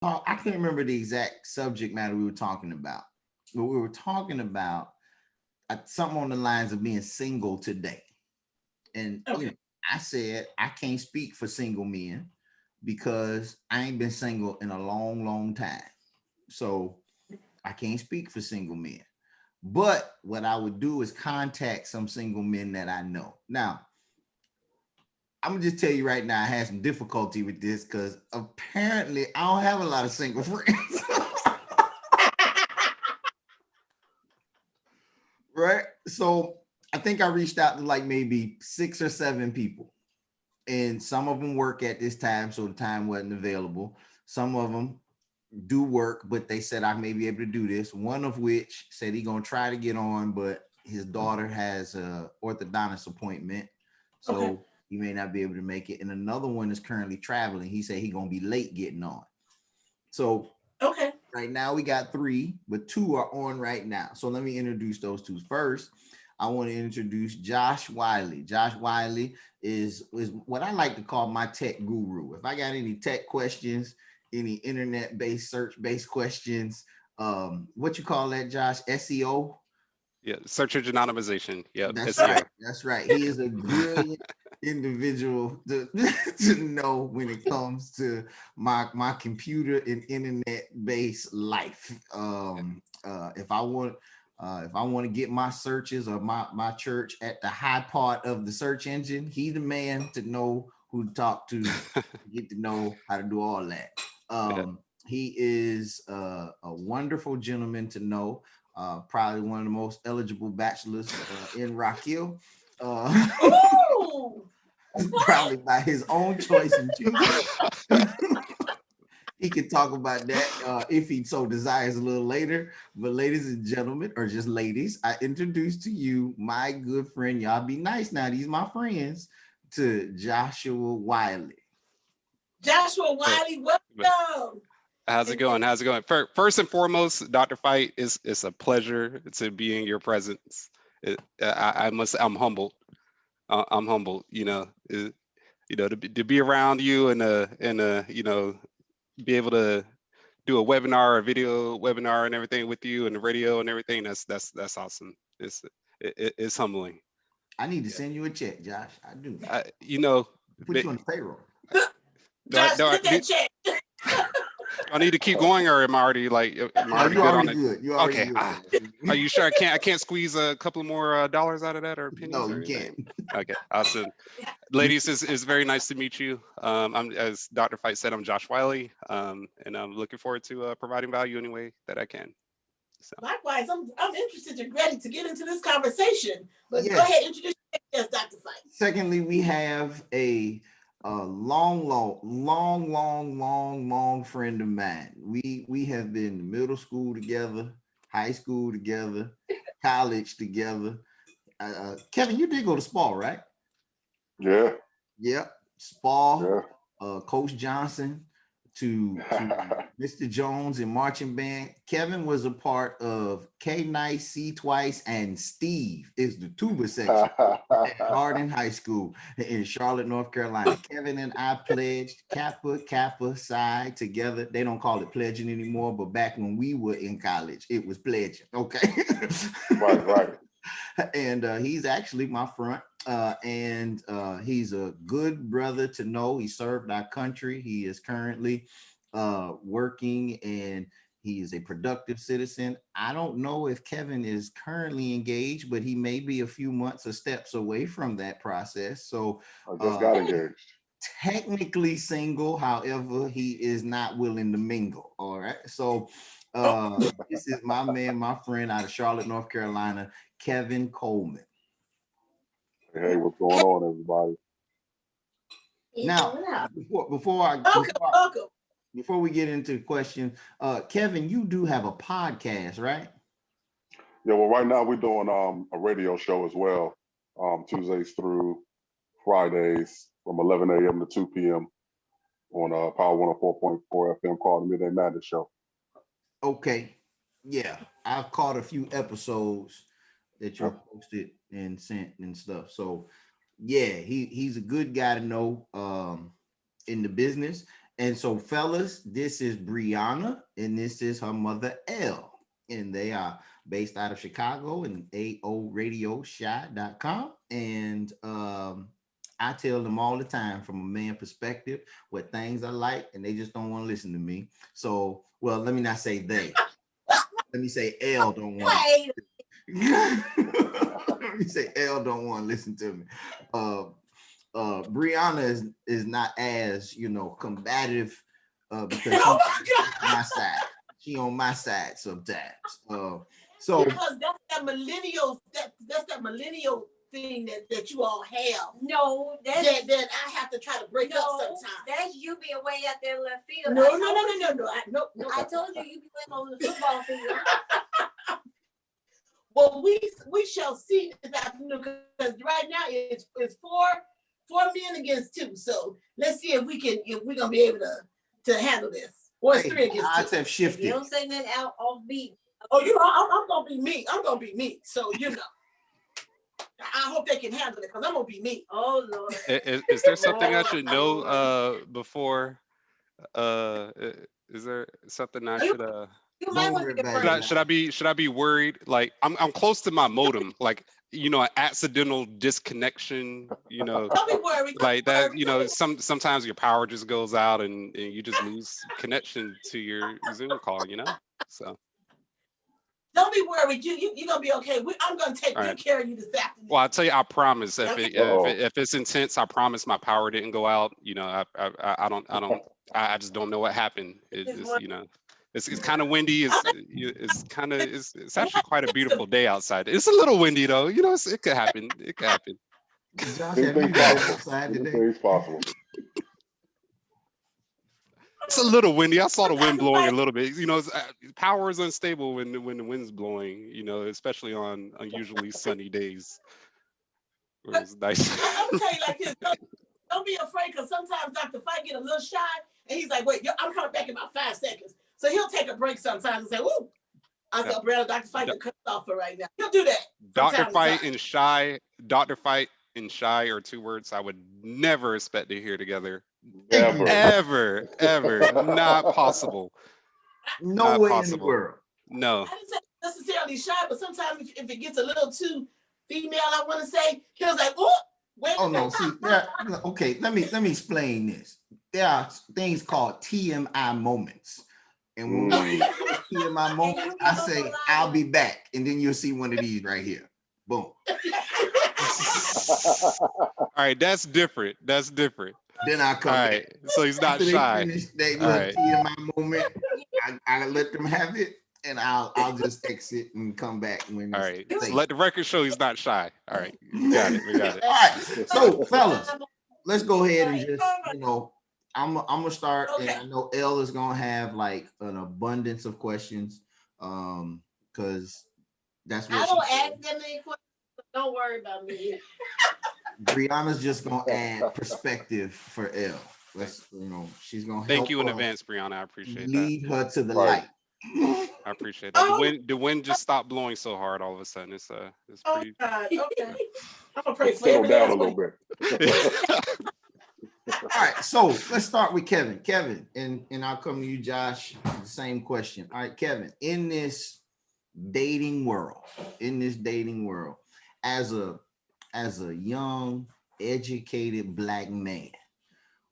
I can't remember the exact subject matter we were talking about, but we were talking about something on the lines of being single today. And Okay. I said I can't speak for single men because I ain't been single in a long, long time. So I can't speak for single men. But what I would do is contact some single men that I know. Now, I'm gonna just tell you right now, I had some difficulty with this because apparently I don't have a lot of single friends. Right? So I think I reached out to like maybe 6 or 7 people, and some of them work at this time, so the time wasn't available. Some of them do work, but they said I may be able to do this. One of which said he gonna try to get on, but his daughter has a orthodontist appointment, Okay. so he may not be able to make it. And another one is currently traveling. He said he gonna be late getting on. So Okay. right now we got three, but two are on right now. So let me introduce those two first. I want to introduce Josh Wiley. Josh Wiley is what I like to call my tech guru. If I got any tech questions, any internet-based search-based questions, what you call that, Josh? SEO? Yeah, search engine optimization. Yep, That's right. SEO. That's right. He is a brilliant individual to, to know when it comes to my computer and internet based life. If I want to get my searches or my church at the high part of the search engine, he the man to know who to talk to, get to know how to do all that. Yeah. He is a wonderful gentleman to know, probably one of the most eligible bachelors in Rock Hill. Uh, Ooh. probably by his own choice and choosing. He can talk about that if he so desires a little later. But ladies and gentlemen, or just ladies, I introduce to you my good friend. Y'all be nice now. These my friends, to Joshua Wiley. Joshua But, Wiley, but welcome. how's it And, going? How's it going? First and foremost, Dr. Fight, is it's a pleasure to be in your presence. I'm humbled. I'm humbled. To be around you and be able to do a webinar, a video webinar, and everything with you, and the radio and everything. That's awesome. It's humbling. I need to Yeah. send you a check, Josh. I do. I, you know, Put you on the payroll. do I, Josh, do I, get that check. I need to keep going, or am I already am I No, already you good already on it? good. You already Okay. good. Are you sure I can't squeeze a couple more dollars out of that, or No, pennies or you can't. anything? Okay, awesome. Ladies, is very nice to meet you. I'm, as Dr. Fight said, I'm Josh Wiley, and I'm looking forward to providing value any way that I can. So, Likewise, I'm interested and ready to get into this conversation. But go Yes. ahead, introduce yourself, Dr. Fight. Secondly, we have a long friend of mine. We have been middle school together, high school together, college together. Kevin, you did go to Spall, right? Yeah, Yep, Spall, yeah. Coach Johnson to Mr. Jones in marching band. Kevin was a part of K Nice, C Twice, and Steve is the tuba section at Harding High School in Charlotte, North Carolina. Kevin and I pledged Kappa Psi together. They don't call it pledging anymore, but back when we were in college, it was pledging. Okay. Right, right. And he's actually my front. And he's a good brother to know. He served our country. He is currently working, and he is a productive citizen. I don't know if Kevin is currently engaged, but he may be a few months or steps away from that process. So I just uh, got engaged. technically single, however, he is not willing to mingle. All right. So Oh, this is my man, my friend out of Charlotte, North Carolina, Kevin Coleman. Hey, what's going on, everybody? Now, yeah. Welcome, before welcome. we get into the question, Kevin, you do have a podcast, right? Yeah, well, right now we're doing a radio show as well, Tuesdays through Fridays from 11 a.m. to 2 p.m. on Power 104.4 FM called the Midday Madness Show. Okay. Yeah, I've caught a few episodes that you Yep. posted and sent and stuff. So yeah, he's a good guy to know in the business. And so, fellas, this is Brianna, and this is her mother, Elle. And they are based out of Chicago and aoradioshy.com. And I tell them all the time from a man perspective what things I like, and they just don't want to listen to me. So, well, let me not say they. Let me say Elle don't want to. Let me say Elle don't want to listen to me. Brianna is not as combative because she's Oh on my God. my side. She on my side sometimes. So Because that's that millennial, that's that millennial thing that you all have. No, that's That I have to try to break up sometimes. that's you being way out there in left field. No. I I told you you be playing on the football field. Well, we shall see this afternoon because right now it's four men against two. So let's see if we're gonna be able to handle this. Or it's three against odds two. have shifted. You don't say nothing out off beat. Oh, I'm gonna be me. I'm gonna be me. So I hope they can handle it because I'm gonna be me. Oh Lord. Is there something I should know before? Is there something I should You might Don't want worry to get about first. it. should I be worried? Like I'm close to my modem, like an accidental disconnection, Don't be worried. like that, sometimes your power just goes out and you just lose connection to your Zoom call, So Don't be worried. You're gonna be okay. I'm gonna take All good right. care of you this afternoon. well, I'll tell you, I promise Okay. if it's intense, I promise my power didn't go out. I just don't know what happened. It's kind of windy. It's actually quite a beautiful day outside. It's a little windy though. It could happen. It could happen. Josh, have you Anything's been possible. outside today? Anything's possible. It's a little windy. I saw the wind blowing a little bit. Power is unstable when the wind's blowing. Especially on unusually sunny days. Where it's nice. I'm gonna tell you like this. Don't be afraid because sometimes Dr. Fight get a little shy and he's like, wait, I'm coming back in about 5 seconds. So he'll take a break sometimes and say, "Ooh." I said, Brother, Dr. Fight can cut off for right now. He'll do that. Dr. Fight and Shy are two words I would never expect to hear together. Never. Ever. Not possible. No Not way in the possible. world. No. I didn't say necessarily shy, but sometimes if it gets a little too female, I want to say, he was like, "Ooh, wait a Oh no, minute." see, okay, let me explain this. There are things called TMI moments. And when we get those TMI moments, I say, I'll be back. And then you'll see one of these right here. Boom. All right, that's different. Then I come All back. right, so he's not After they shy. finish that All little right. TMI moment, I let them have it, and I'll just exit and come back when All it's right, safe. so let the record show he's not shy. All right, we got it. All right, so fellas, let's go ahead and just I'm gonna start, Okay. and I know Elle is gonna have like an abundance of questions, because that's I what don't ask them any questions. Don't worry about me. Brianna's just gonna add perspective for Elle. She's gonna Thank help you in her advance, Brianna. I appreciate that. lead her to the Right. light. I appreciate that. The wind just stopped blowing so hard all of a sudden. It's Oh, pretty. God. Okay. I'm gonna pray for Settle every down a last little one. bit. All right, so let's start with Kevin. Kevin, and I'll come to you, Josh. The same question. All right, Kevin, in this dating world, as a young, educated Black man,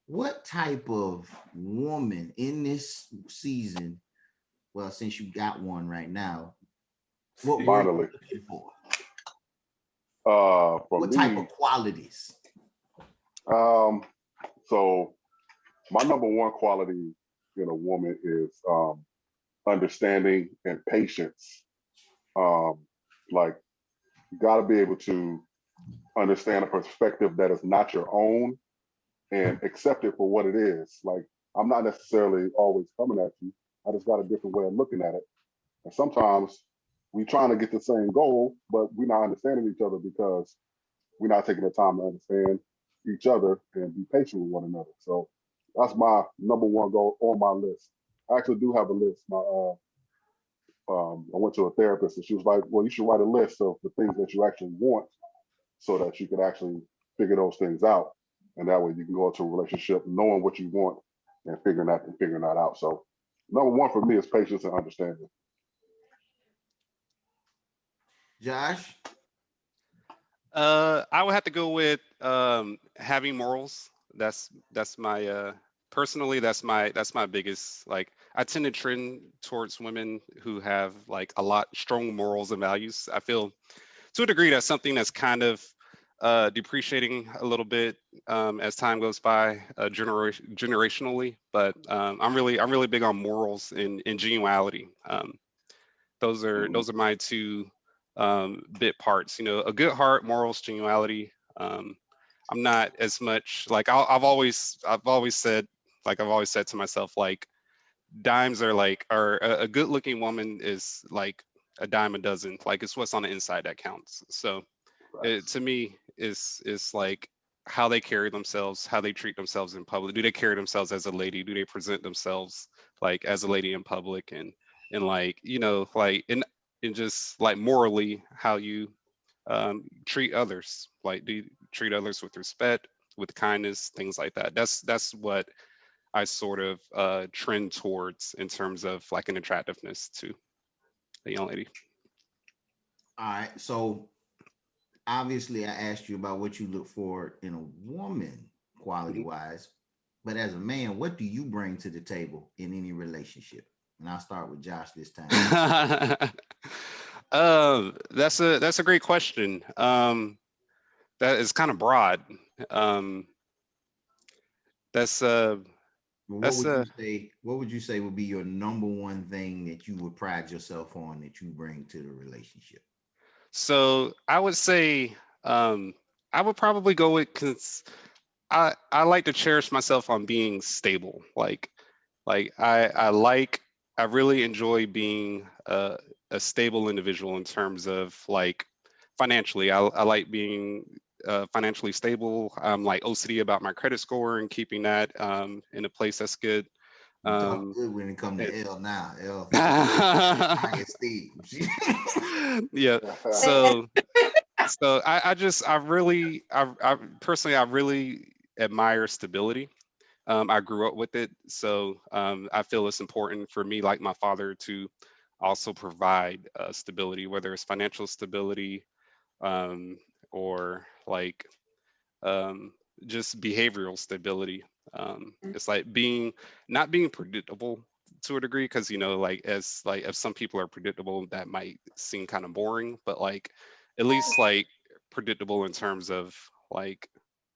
what type of woman in this season, well, since you got one right now, what were you Finally. looking for? For What me, type of qualities? so my number one quality in a woman is understanding and patience. Like, you got to be able to understand a perspective that is not your own and accept it for what it is. Like, I'm not necessarily always coming at you. I just got a different way of looking at it. And sometimes we trying to get the same goal, but we're not understanding each other because we're not taking the time to understand each other and be patient with one another. So that's my number one goal on my list. I actually do have a list. I went to a therapist and she was like, well, you should write a list of the things that you actually want so that you could actually figure those things out. And that way you can go into a relationship knowing what you want and figuring that out. So number one for me is patience and understanding. Josh? I would have to go with having morals. That's my personally that's my biggest, like, I tend to trend towards women who have like a lot strong morals and values. I feel to a degree that's something that's kind of depreciating a little bit as time goes by, generationally. But I'm really big on morals and genuality. Those are my two bit parts. You know, a good heart, morals, genuality. I'm not as much like I've always said, like I've always said to myself, like dimes are like, or a good looking woman is like a dime a dozen. Like it's what's on the inside that counts. So it, to me, is like how they carry themselves, how they treat themselves in public. Do they carry themselves as a lady? Do they present themselves like as a lady in public? And like, you know, like in just like morally, how you treat others. Like, do you treat others with respect, with kindness, things like that? That's what I sort of trend towards in terms of like an attractiveness to a young lady. All right. So obviously I asked you about what you look for in a woman quality wise, but as a man, what do you bring to the table in any relationship? And I'll start with Josh this time. That's a great question. That is kind of broad. Um, that's Well, that's what would you say would be your number one thing that you would pride yourself on that you bring to the relationship? So I would say I would probably go with, cause I like to cherish myself on being stable. Like I really enjoy being a stable individual in terms of like financially. I like being financially stable. I'm like OCD about my credit score and keeping that in a place that's good. You talk Um, good when it comes it- to L now. L I yeah. get Steve. So I really I personally I really admire stability. I grew up with it, so I feel it's important for me, like my father, to also provide stability, whether it's financial stability um, or like um, just behavioral stability. It's like not being predictable to a degree, because you know, like as like if some people are predictable, that might seem kind of boring, but like at least like predictable in terms of like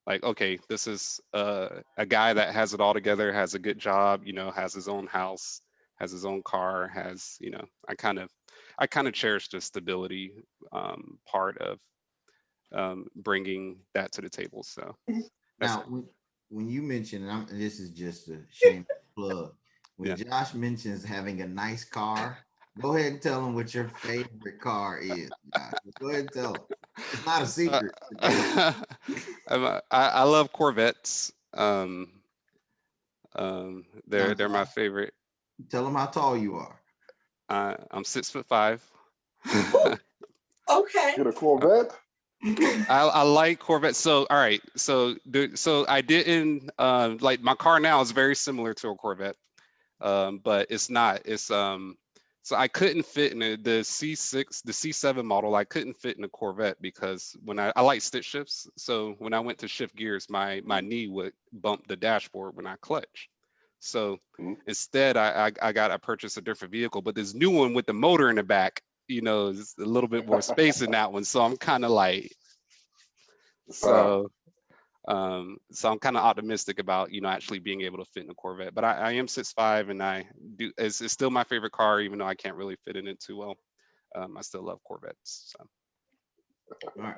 okay, this is a guy that has it all together, has a good job, you know, has his own house, has his own car, has, you know, I kind of cherish the stability part of bringing that to the table. So that's Now, it. when you mention, and this is just a shameless plug, when Yeah. Josh mentions having a nice car, go ahead and tell him what your favorite car is. Josh. Go ahead and tell him. It's not a Uh, secret. But tell him. I love Corvettes. Now, They're my Josh, favorite. tell him how tall you are. I'm 6'5". Okay. Get a Corvette. I like Corvette. So all right. So I didn't like my car now is very similar to a Corvette, but it's not. It's so I couldn't fit in the C6, the C7 model. I couldn't fit in a Corvette because when I like stick shifts. So when I went to shift gears, my knee would bump the dashboard when I clutch. So Mhm. instead, I purchased a different vehicle, but this new one with the motor in the back, you know, is a little bit more space in that one. So I'm kind of like, so so I'm kind of optimistic about, you know, actually being able to fit in a Corvette. But I am 6'5", and I do it's still my favorite car, even though I can't really fit in it too well. I still love Corvettes. So. All right.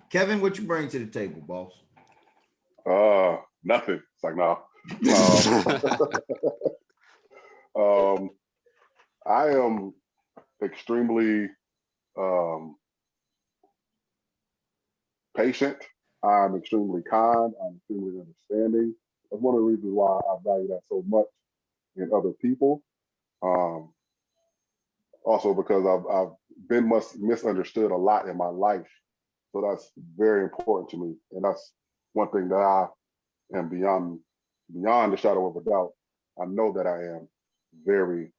Kevin, what you bring to the table, boss? Nothing. It's like no. I am extremely patient. I'm extremely kind. I'm extremely understanding. That's one of the reasons why I value that so much in other people. Um, Also because I've been misunderstood a lot in my life, so that's very important to me, and that's one thing that I am beyond the shadow of a doubt I know that I am very